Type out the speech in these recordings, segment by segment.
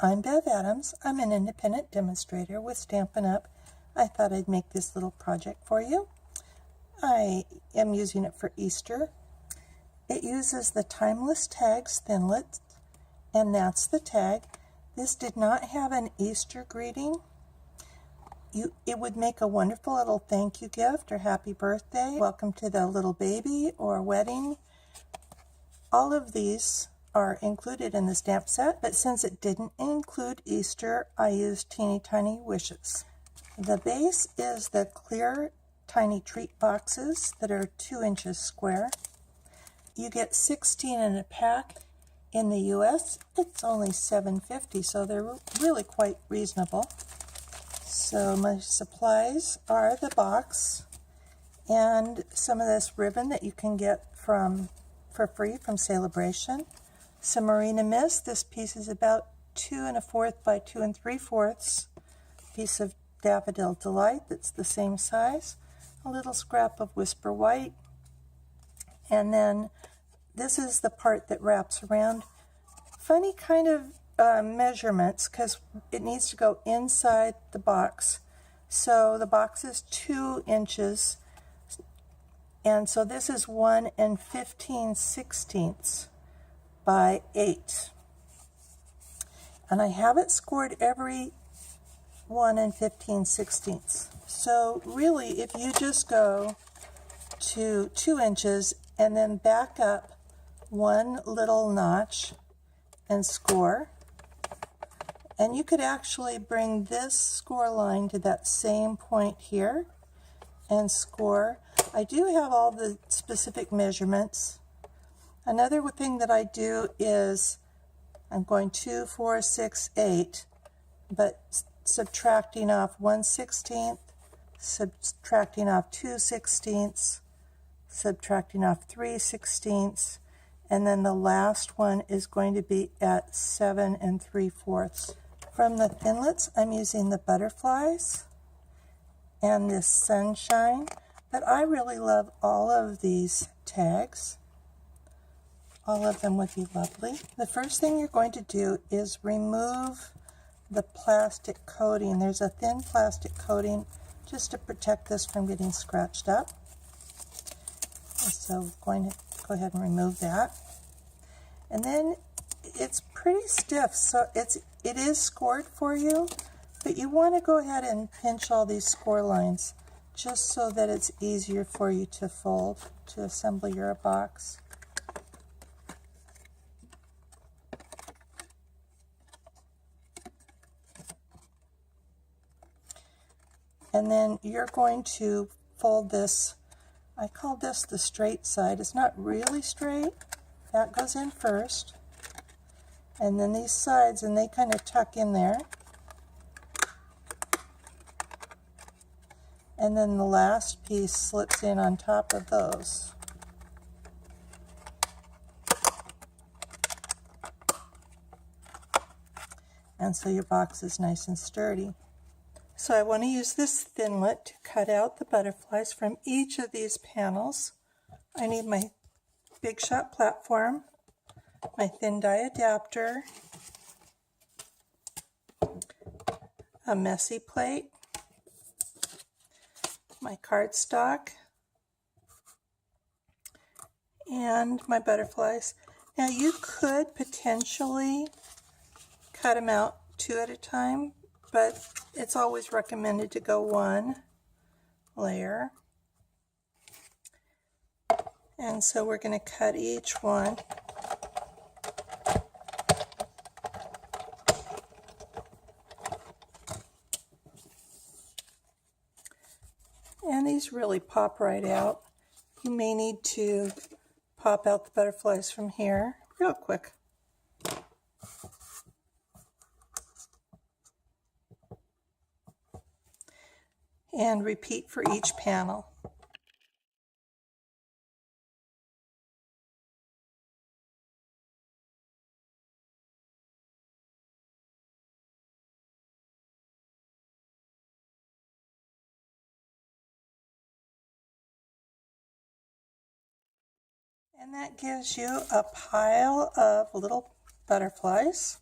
I'm Bev Adams. I'm an independent demonstrator with Stampin' Up. I thought I'd make this little project for you. I am using it for Easter. It uses the Timeless Tags Thinlet, and that's the tag. This did not have an Easter greeting. It would make a wonderful little thank you gift or happy birthday, welcome to the little baby, or wedding. All of these are included in the stamp set, but since it didn't include Easter, I used Teeny Tiny Wishes. The base is the clear tiny treat boxes that are 2 inches square. You get 16 in a pack. In the US, it's only $7.50, so they're really quite reasonable. So my supplies are the box and some of this ribbon that you can get for free from Celebration. Some Marina Mist. This piece is about 2 1/4 by 2 3/4. Piece of Daffodil Delight that's the same size. A little scrap of Whisper White. And then this is the part that wraps around. Funny kind of measurements because it needs to go inside the box. So the box is 2 inches, and so this is 1 15/16 by 8. And I have it scored every 1 15/16. So really, if you just go to 2 inches and then back up 1 little notch and score, and you could actually bring this score line to that same point here and score. I do have all the specific measurements. Another thing that I do is I'm going 2, 4, 6, 8, but subtracting off 1/16, subtracting off 2/16, subtracting off 3/16, and then the last one is going to be at 7 3/4. From the Thinlets, I'm using the butterflies and this sunshine, but I really love all of these tags. All of them would be lovely. The first thing you're going to do is remove the plastic coating. There's a thin plastic coating just to protect this from getting scratched up. And so I'm going to go ahead and remove that. And then it's pretty stiff, so it is scored for you, but you want to go ahead and pinch all these score lines just so that it's easier for you to fold, to assemble your box. And then you're going to fold this. I call this the straight side. It's not really straight. That goes in first. And then these sides, and they kind of tuck in there. And then the last piece slips in on top of those. And so your box is nice and sturdy. So I want to use this Thinlet to cut out the butterflies from each of these panels. I need my Big Shot platform, my thin die adapter, a messy plate, my cardstock, and my butterflies. Now you could potentially cut them out 2 at a time, but it's always recommended to go 1 layer. And so we're going to cut each one. And these really pop right out. You may need to pop out the butterflies from here real quick. And repeat for each panel. And that gives you a pile of little butterflies.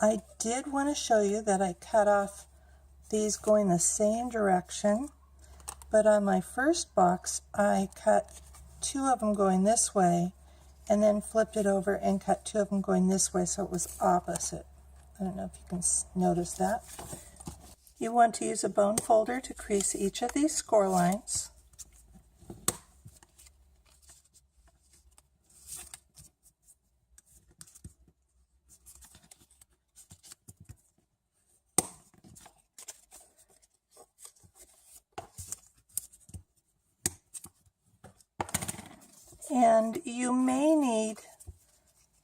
I did want to show you that I cut off these going the same direction, but on my first box I cut 2 of them going this way and then flipped it over and cut 2 of them going this way, so it was opposite. I don't know if you can notice that. You want to use a bone folder to crease each of these score lines. And you may need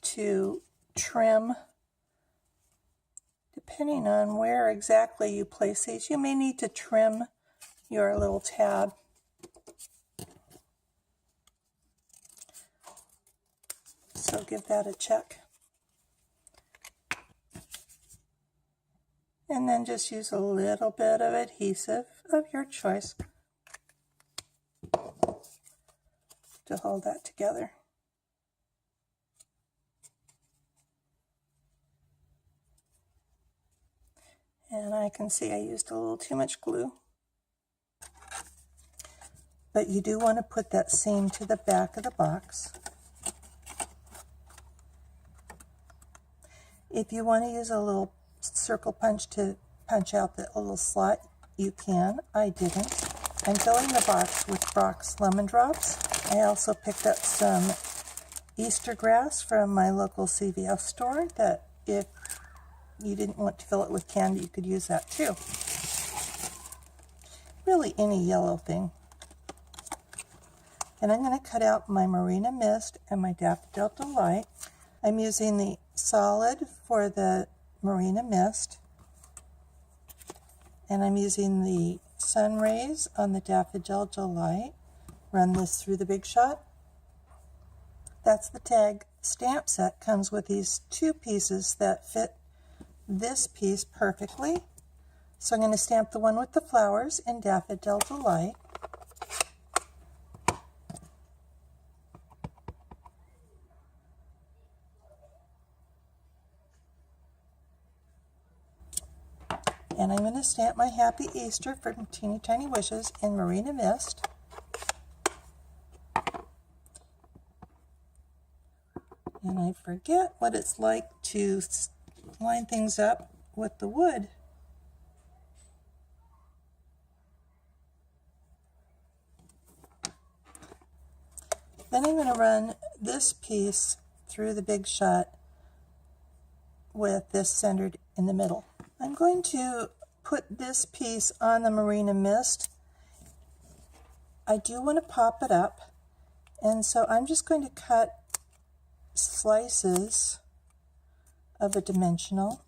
to trim, depending on where exactly you place these, you may need to trim your little tab. So give that a check. And then just use a little bit of adhesive of your choice to hold that together. And I can see I used a little too much glue. But you do want to put that seam to the back of the box. If you want to use a little circle punch to punch out the little slot, you can. I didn't. I'm filling the box with Brock's Lemon Drops. I also picked up some Easter grass from my local CVS store that if you didn't want to fill it with candy, you could use that too. Really any yellow thing. And I'm going to cut out my Marina Mist and my Daffodil Delight. I'm using the solid for the Marina Mist, and I'm using the sun rays on the Daffodil Delight. Run this through the Big Shot. That's the tag stamp set. Comes with these 2 pieces that fit this piece perfectly. So I'm going to stamp the one with the flowers in Daffodil Delight. And I'm going to stamp my Happy Easter from Teeny Tiny Wishes in Marina Mist. And I forget what it's like to line things up with the wood. Then I'm going to run this piece through the Big Shot with this centered in the middle. I'm going to put this piece on the Marina Mist. I do want to pop it up, and so I'm just going to cut slices of a dimensional.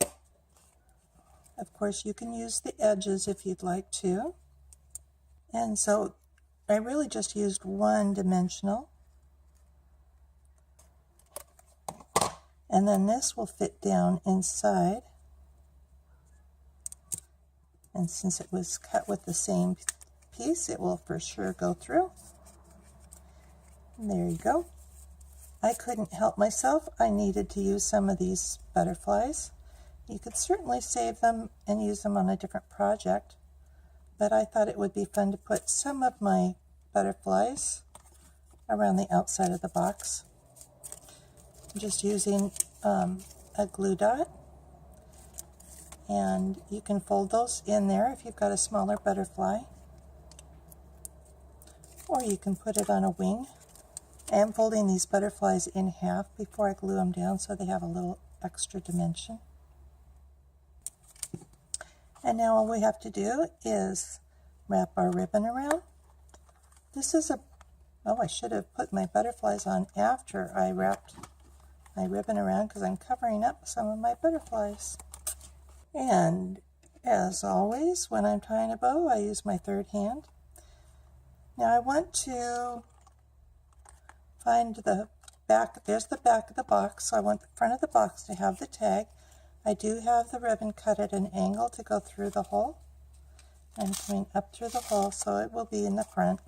Of course, you can use the edges if you'd like to. And so I really just used 1 dimensional. And then this will fit down inside. And since it was cut with the same piece, it will for sure go through. And there you go. I couldn't help myself. I needed to use some of these butterflies. You could certainly save them and use them on a different project, but I thought it would be fun to put some of my butterflies around the outside of the box. I'm just using a glue dot, and you can fold those in there if you've got a smaller butterfly, or you can put it on a wing. I am folding these butterflies in half before I glue them down so they have a little extra dimension. And now all we have to do is wrap our ribbon around. This is I should have put my butterflies on after I wrapped my ribbon around because I'm covering up some of my butterflies. And as always, when I'm tying a bow, I use my 3rd hand. Now I want to find the back. There's the back of the box, so I want the front of the box to have the tag. I do have the ribbon cut at an angle to go through the hole. I'm coming up through the hole, so it will be in the front.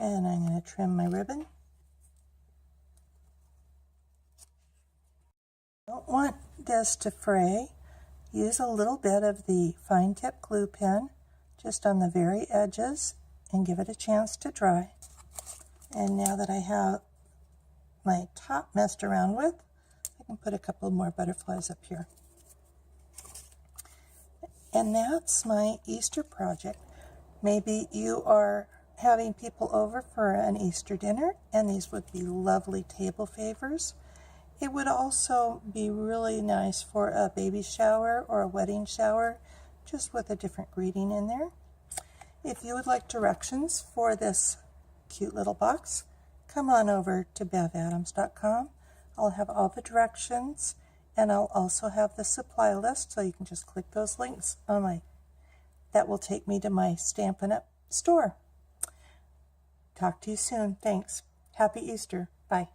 And I'm going to trim my ribbon. Don't want this to fray. Use a little bit of the fine tip glue pen just on the very edges and give it a chance to dry. And now that I have my top messed around with, I can put a couple more butterflies up here. And that's my Easter project. Maybe you are having people over for an Easter dinner, and these would be lovely table favors. It would also be really nice for a baby shower or a wedding shower, just with a different greeting in there. If you would like directions for this cute little box, come on over to bevadams.com. I'll have all the directions, and I'll also have the supply list, so you can just click those links on that will take me to my Stampin' Up! Store. Talk to you soon. Thanks. Happy Easter. Bye.